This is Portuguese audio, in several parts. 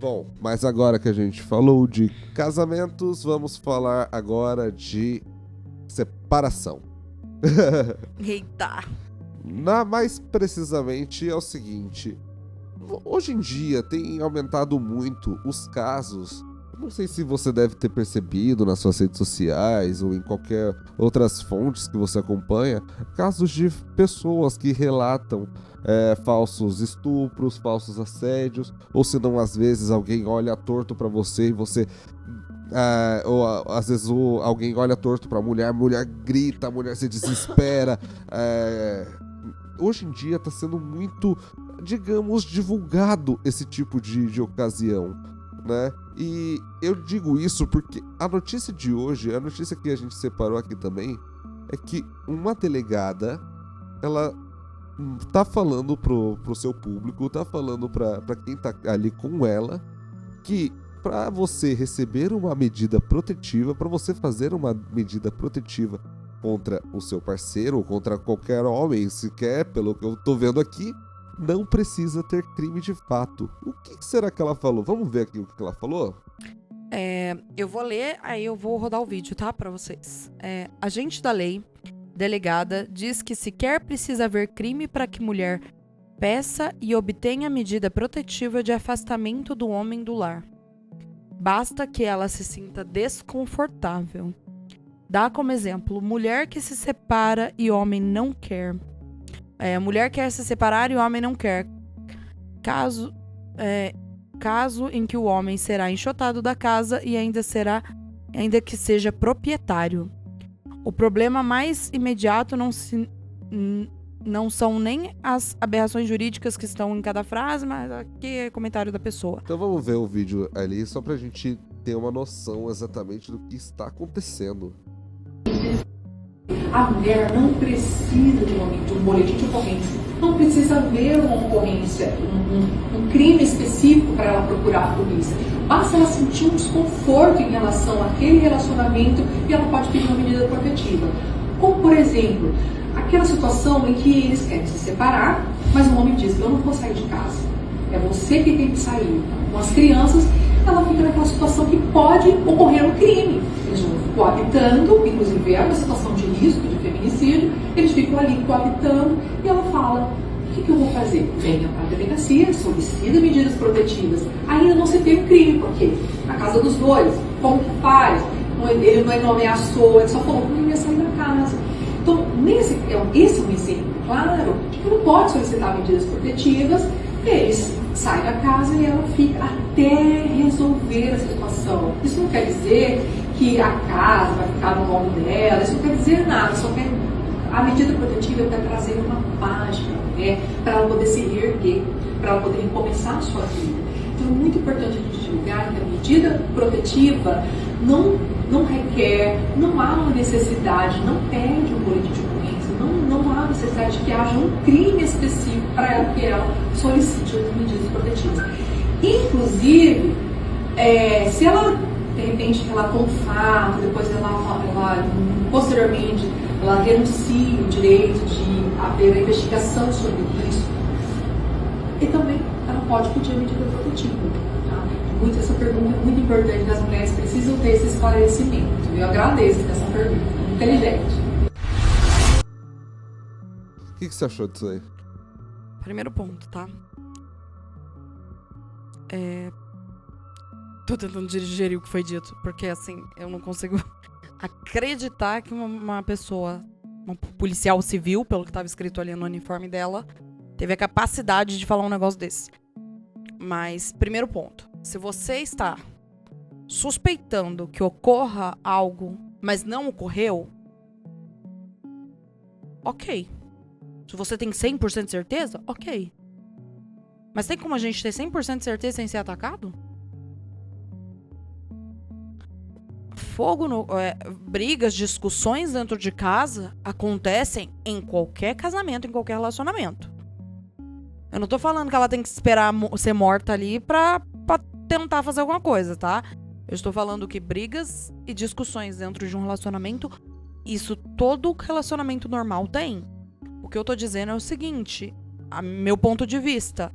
Bom, mas agora que a gente falou de casamentos, vamos falar agora de separação. Eita. Mais precisamente é o seguinte: hoje em dia tem aumentado muito os casos. Não sei se você deve ter percebido nas suas redes sociais ou em qualquer outras fontes que você acompanha, casos de pessoas que relatam falsos estupros, falsos assédios, ou se não, às vezes alguém olha torto pra você e você ou às vezes alguém olha torto pra mulher, a mulher grita, a mulher se desespera. Hoje em dia tá sendo muito, digamos, divulgado esse tipo de ocasião, né? E eu digo isso porque a notícia de hoje, a notícia que a gente separou aqui também, é que uma delegada, ela tá falando pro seu público, tá falando pra quem tá ali com ela, que pra você receber uma medida protetiva, pra você fazer uma medida protetiva contra o seu parceiro ou contra qualquer homem, sequer, pelo que eu tô vendo aqui, não precisa ter crime de fato. O que será que ela falou? Vamos ver aqui o que ela falou? Eu vou ler, aí eu vou rodar o vídeo, tá? Pra vocês. Agente da lei, delegada, diz que sequer precisa haver crime para que mulher peça e obtenha medida protetiva de afastamento do homem do lar. Basta que ela se sinta desconfortável. Dá como exemplo, mulher que se separa e homem não quer. Mulher quer se separar e o homem não quer. Caso em que o homem será enxotado da casa e ainda que seja proprietário. O problema mais imediato não são nem as aberrações jurídicas que estão em cada frase, mas aqui é comentário da pessoa. Então vamos ver o vídeo ali, só pra gente ter uma noção exatamente do que está acontecendo. A mulher não precisa de um boletim de ocorrência, não precisa haver uma ocorrência, um crime específico para ela procurar a polícia. Basta ela sentir um desconforto em relação àquele relacionamento e ela pode pedir uma medida protetiva. Como, por exemplo, aquela situação em que eles querem se separar, mas o homem diz: eu não vou sair de casa, é você que tem que sair. Com as crianças, ela fica naquela situação que pode ocorrer um crime. Eles vão coabitando, inclusive é uma situação de risco, de feminicídio, eles ficam ali coabitando e ela fala: o que eu vou fazer? Venha para a delegacia, solicita medidas protetivas. Ainda não se tem um crime, porque na casa dos dois, como que faz? Ele não ameaçou, ele só falou que não ia sair da casa. Então, esse é um exemplo claro de que não pode solicitar medidas protetivas, eles saem da casa e ela fica até resolver a situação. Isso não quer dizer que a casa vai ficar no nome dela, isso não quer dizer nada, a medida protetiva é para trazer uma paz para ela poder se reerguer, para ela poder recomeçar a sua vida. Então é muito importante a gente julgar que a medida protetiva não requer, não há uma necessidade, não pede um boletim de ocorrência, não há necessidade de que haja um crime específico para que ela solicite as medidas protetivas. Inclusive, se ela de repente relatou um fato, depois ela posteriormente ela denuncia o direito de haver uma investigação sobre isso, e também ela pode pedir a medida protetiva. Tá? Essa pergunta é muito importante, que as mulheres precisam ter esse esclarecimento. Eu agradeço essa pergunta, inteligente. O que você achou disso aí? Primeiro ponto, tá? Tô tentando digerir o que foi dito, porque assim, eu não consigo acreditar que uma pessoa, uma policial civil, pelo que estava escrito ali no uniforme dela, teve a capacidade de falar um negócio desse. Mas, primeiro ponto, se você está suspeitando que ocorra algo, mas não ocorreu, ok. Se você tem 100% de certeza, ok. Mas tem como a gente ter 100% de certeza sem ser atacado? Brigas, discussões dentro de casa acontecem em qualquer casamento, em qualquer relacionamento. Eu não tô falando que ela tem que esperar ser morta ali pra tentar fazer alguma coisa, tá? Eu estou falando que brigas e discussões dentro de um relacionamento, isso todo relacionamento normal tem. O que eu tô dizendo é o seguinte, meu ponto de vista.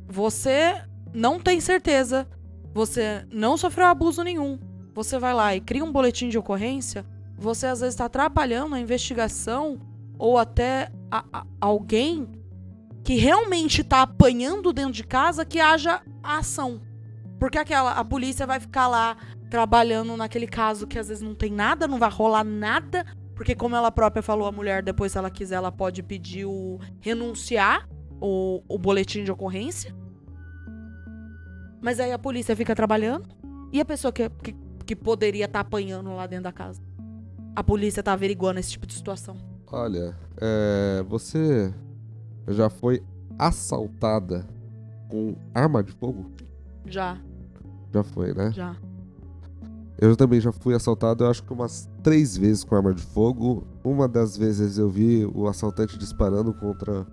Você não tem certeza, você não sofreu abuso nenhum, você vai lá e cria um boletim de ocorrência, você às vezes está atrapalhando a investigação ou até alguém que realmente tá apanhando dentro de casa que haja a ação. Porque a polícia vai ficar lá trabalhando naquele caso que às vezes não tem nada, não vai rolar nada, porque como ela própria falou, a mulher depois, se ela quiser, ela pode pedir renunciar o boletim de ocorrência. Mas aí a polícia fica trabalhando e a pessoa que poderia estar apanhando lá dentro da casa. A polícia tá averiguando esse tipo de situação. Olha, você já foi assaltada com arma de fogo? Já. Já foi, né? Já. Eu também já fui assaltado, eu acho que umas 3 vezes com arma de fogo. Uma das vezes eu vi o assaltante disparando contra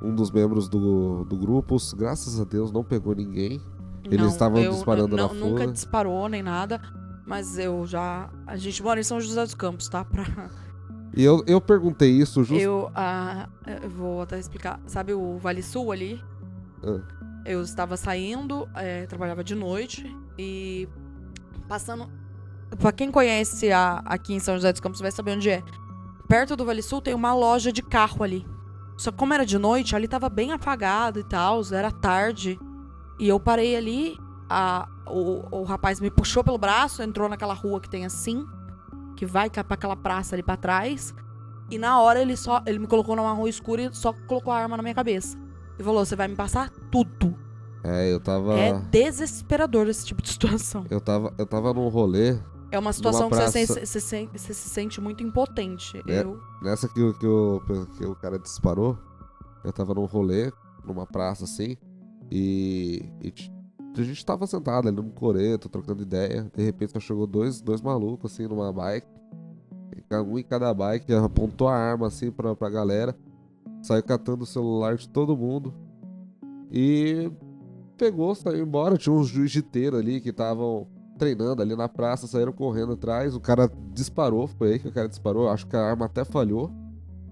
um dos membros do grupo. Graças a Deus não pegou ninguém. Eles estavam disparando na fuga. Nunca disparou nem nada, mas a gente mora em São José dos Campos, tá? E eu perguntei isso justo... Eu vou até explicar. Sabe o Vale Sul ali? Eu estava saindo, trabalhava de noite e passando... Pra quem conhece aqui em São José dos Campos vai saber onde é. Perto do Vale Sul tem uma loja de carro ali. Só que como era de noite, ali tava bem apagado e tal, era tarde. E eu parei ali, o rapaz me puxou pelo braço, entrou naquela rua que tem assim, que vai pra aquela praça ali pra trás. E na hora ele me colocou numa rua escura e só colocou a arma na minha cabeça. E falou, você vai me passar tudo. Eu tava... É desesperador esse tipo de situação. Eu tava num rolê... É uma situação que você se sente muito impotente. Nessa que o cara disparou, eu tava num rolê, numa praça assim, e a gente tava sentado ali num coreto, trocando ideia. De repente só chegou dois malucos assim numa bike, um em cada bike, apontou a arma assim pra galera, saiu catando o celular de todo mundo e saiu embora. Tinha uns jiu-jiteiro ali que estavam treinando ali na praça, saíram correndo atrás, o cara disparou, foi aí que o cara disparou, acho que a arma até falhou,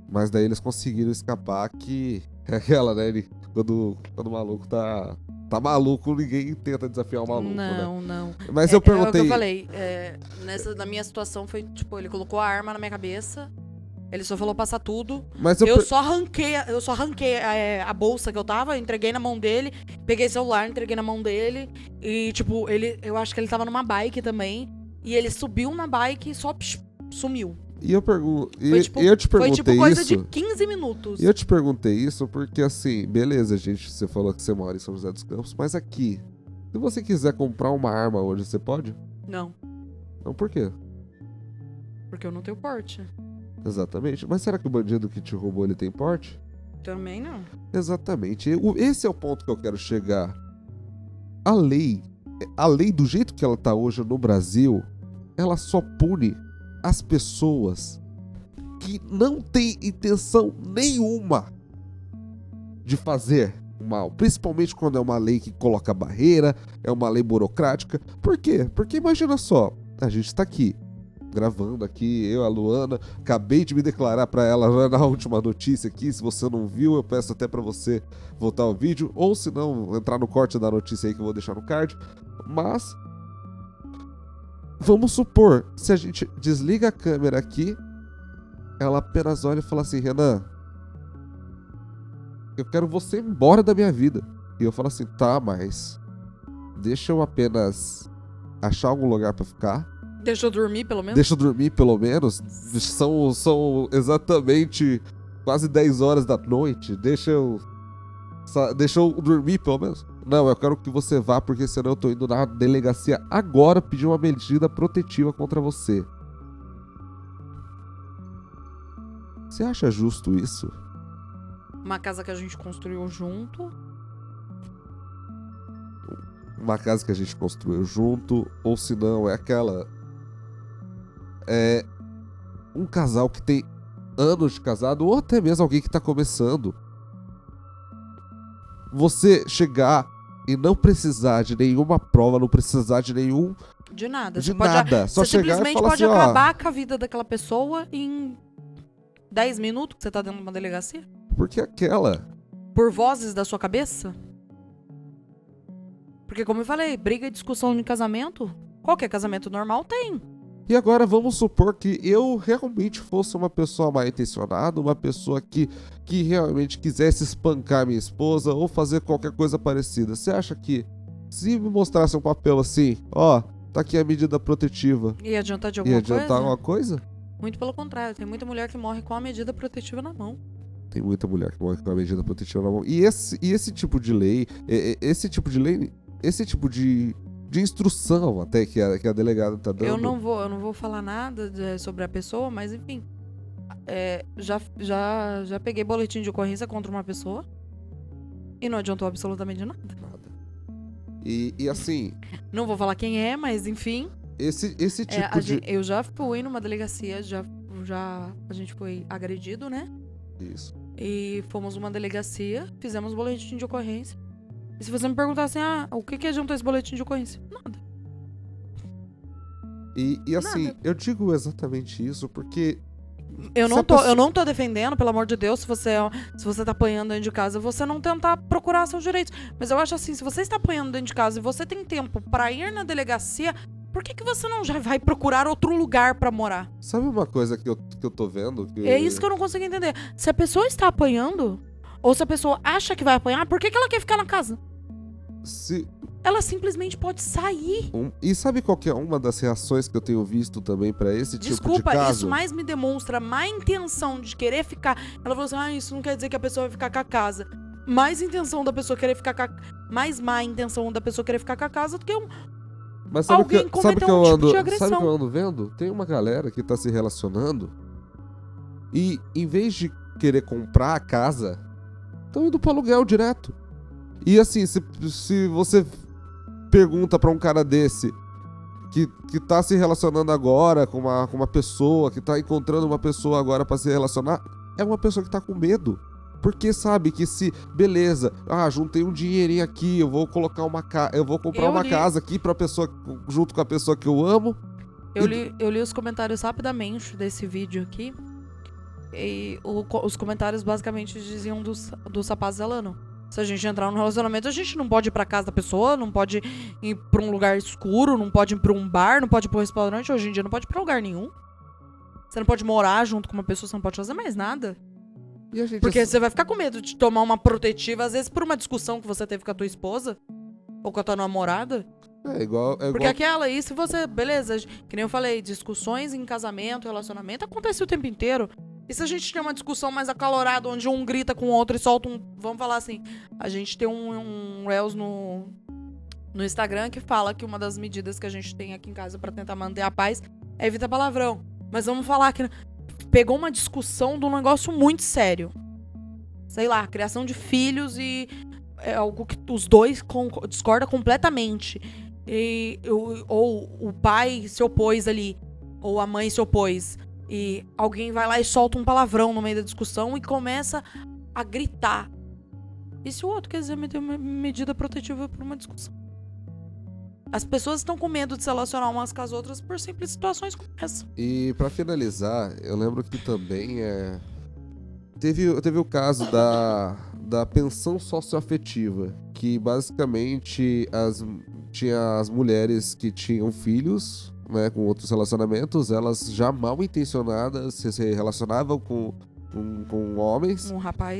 mas daí eles conseguiram escapar, que é aquela, né, quando o maluco tá maluco, ninguém tenta desafiar o maluco, não, né? Não. Mas eu perguntei... É o que eu falei, na minha situação foi, tipo, ele colocou a arma na minha cabeça, ele só falou passar tudo. Mas eu só arranquei a bolsa que eu tava, entreguei na mão dele, peguei o celular, entreguei na mão dele. E, tipo, eu acho que ele tava numa bike também. E ele subiu na bike e só sumiu. E eu te perguntei foi tipo coisa isso, de 15 minutos. E eu te perguntei isso porque, assim, beleza, gente, você falou que você mora em São José dos Campos, mas aqui, se você quiser comprar uma arma hoje, você pode? Não. Não, por quê? Porque eu não tenho porte. Exatamente. Mas será que o bandido que te roubou, ele tem porte? Também não. Exatamente. Esse é o ponto que eu quero chegar. A lei do jeito que ela tá hoje no Brasil, ela só pune as pessoas que não têm intenção nenhuma de fazer mal. Principalmente quando é uma lei que coloca barreira, é uma lei burocrática. Por quê? Porque imagina só, a gente tá aqui, gravando aqui, eu, a Luana, acabei de me declarar pra ela na última notícia aqui. Se você não viu, eu peço até pra você voltar ao vídeo, ou se não, entrar no corte da notícia aí que eu vou deixar no card. Mas vamos supor, se a gente desliga a câmera aqui, ela apenas olha e fala assim: Renan, eu quero você embora da minha vida. E eu falo assim: tá, mas deixa eu apenas achar algum lugar pra ficar. Deixa eu dormir, pelo menos? Deixa eu dormir, pelo menos. São exatamente quase 10 horas da noite. Deixa eu dormir, pelo menos. Não, eu quero que você vá, porque senão eu tô indo na delegacia agora pedir uma medida protetiva contra você. Você acha justo isso? Uma casa que a gente construiu junto. Uma casa que a gente construiu junto, ou se não, é aquela... É um casal que tem anos de casado, ou até mesmo alguém que tá começando. Você chegar e não precisar de nenhuma prova, não precisar de nenhum... De nada. De nada. Só você chegar e falar assim, simplesmente pode acabar com a vida daquela pessoa em 10 minutos que você tá dentro de uma delegacia? Porque aquela... Por vozes da sua cabeça? Porque como eu falei, briga e discussão de casamento, qualquer casamento normal tem. E agora vamos supor que eu realmente fosse uma pessoa mal intencionada, uma pessoa que realmente quisesse espancar minha esposa ou fazer qualquer coisa parecida. Você acha que se me mostrasse um papel assim, ó, tá aqui a medida protetiva, Ia adiantar de ia alguma adiantar coisa? alguma coisa? Muito pelo contrário, tem muita mulher que morre com a medida protetiva na mão. Tem muita mulher que morre com a medida protetiva na mão. E esse tipo de lei, esse tipo de instrução até que a delegada tá dando. Eu não vou falar nada sobre a pessoa, mas enfim. Já peguei boletim de ocorrência contra uma pessoa e não adiantou absolutamente nada. Nada. E assim, Não vou falar quem é, mas enfim. esse tipo de... Eu já fui numa delegacia, a gente foi agredido, né? Isso. E fomos numa delegacia, fizemos boletim de ocorrência. E se você me perguntar assim, o que adiantou esse boletim de ocorrência? Nada. E assim, Nada. eu digo exatamente isso porque... Eu Se a pessoa- não tô defendendo, pelo amor de Deus, se você tá apanhando dentro de casa, você não tentar procurar seus direitos. Mas eu acho assim, se você está apanhando dentro de casa e você tem tempo pra ir na delegacia, por que você não já vai procurar outro lugar pra morar? Sabe uma coisa que eu tô vendo? É isso que eu não consigo entender. Se a pessoa está apanhando, ou se a pessoa acha que vai apanhar, por que ela quer ficar na casa? Ela simplesmente pode sair. E sabe qual que é uma das reações que eu tenho visto também pra esse tipo de Desculpa, caso? isso mais me demonstra má intenção de querer ficar. Ela falou assim, isso não quer dizer que a pessoa vai ficar com a casa. Mais intenção da pessoa querer ficar com a... Mais má intenção da pessoa querer ficar com a casa do que Mas sabe alguém sabe cometeu que eu um tipo ando, de agressão. sabe que eu ando vendo? Tem uma galera que tá se relacionando e em vez de querer comprar a casa, estão indo pro aluguel direto. E assim, se você pergunta pra um cara desse que tá se relacionando agora com uma pessoa, que tá encontrando uma pessoa agora pra se relacionar, é uma pessoa que tá com medo. Porque sabe que beleza, juntei um dinheirinho aqui, eu vou colocar eu vou comprar uma casa aqui pra pessoa, junto com a pessoa que eu amo. Eu li os comentários rapidamente desse vídeo aqui. E os comentários basicamente diziam dos rapazes falando. Se a gente entrar num relacionamento, a gente não pode ir pra casa da pessoa, não pode ir pra um lugar escuro, não pode ir pra um bar, não pode ir pra um restaurante. Hoje em dia não pode ir pra lugar nenhum. Você não pode morar junto com uma pessoa, você não pode fazer mais nada. E a gente Porque você vai ficar com medo de tomar uma protetiva, às vezes por uma discussão que você teve com a tua esposa ou com a tua namorada. É igual. Porque aquela aí, se você... Beleza, que nem eu falei, discussões em casamento, relacionamento, acontece o tempo inteiro. E se a gente tem uma discussão mais acalorada, onde um grita com o outro e solta um... Vamos falar assim, a gente tem um Reels no Instagram que fala que uma das medidas que a gente tem aqui em casa pra tentar manter a paz é evitar palavrão. Mas vamos falar que pegou uma discussão de um negócio muito sério. Sei lá, criação de filhos e é algo que os dois discordam completamente. Ou o pai se opôs ali, ou a mãe se opôs. E alguém vai lá e solta um palavrão no meio da discussão e começa a gritar. E se o outro quer dizer meter uma medida protetiva por uma discussão? As pessoas estão com medo de se relacionar umas com as outras por simples situações como essa. E pra finalizar, eu lembro que também teve o caso da pensão socioafetiva, que basicamente tinha as mulheres que tinham filhos, né, com outros relacionamentos, elas já mal intencionadas se relacionavam com homens.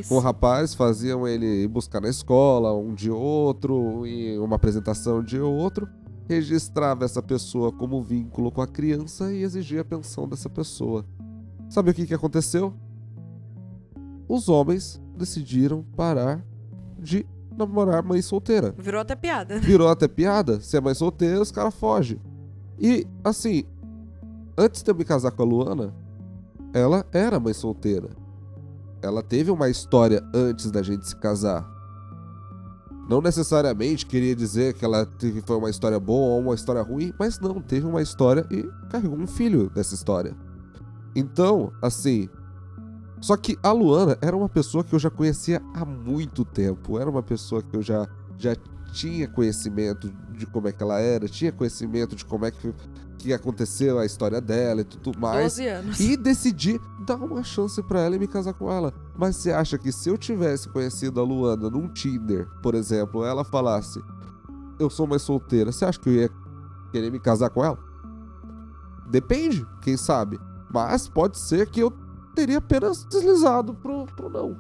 Com rapaz, faziam ele ir buscar na escola, um de outro, e uma apresentação de outro. Registrava essa pessoa como vínculo com a criança e exigia a pensão dessa pessoa. Sabe o que aconteceu? Os homens decidiram parar de namorar mãe solteira. Virou até piada. Virou até piada. Se é mãe solteira, os caras fogem. E, assim, antes de eu me casar com a Luana, ela era mãe solteira. Ela teve uma história antes da gente se casar. Não necessariamente queria dizer que foi uma história boa ou uma história ruim, mas não, teve uma história e carregou um filho dessa história. Então, assim... Só que a Luana era uma pessoa que eu já conhecia há muito tempo. Era uma pessoa que eu já tinha conhecimento de como é que ela era, tinha conhecimento de como é que aconteceu a história dela e tudo mais. 12 anos. E decidi dar uma chance pra ela e me casar com ela. Mas você acha que se eu tivesse conhecido a Luana num Tinder, por exemplo, ela falasse: eu sou mais solteira, você acha que eu ia querer me casar com ela? Depende, quem sabe. Mas pode ser que eu teria apenas deslizado pro não.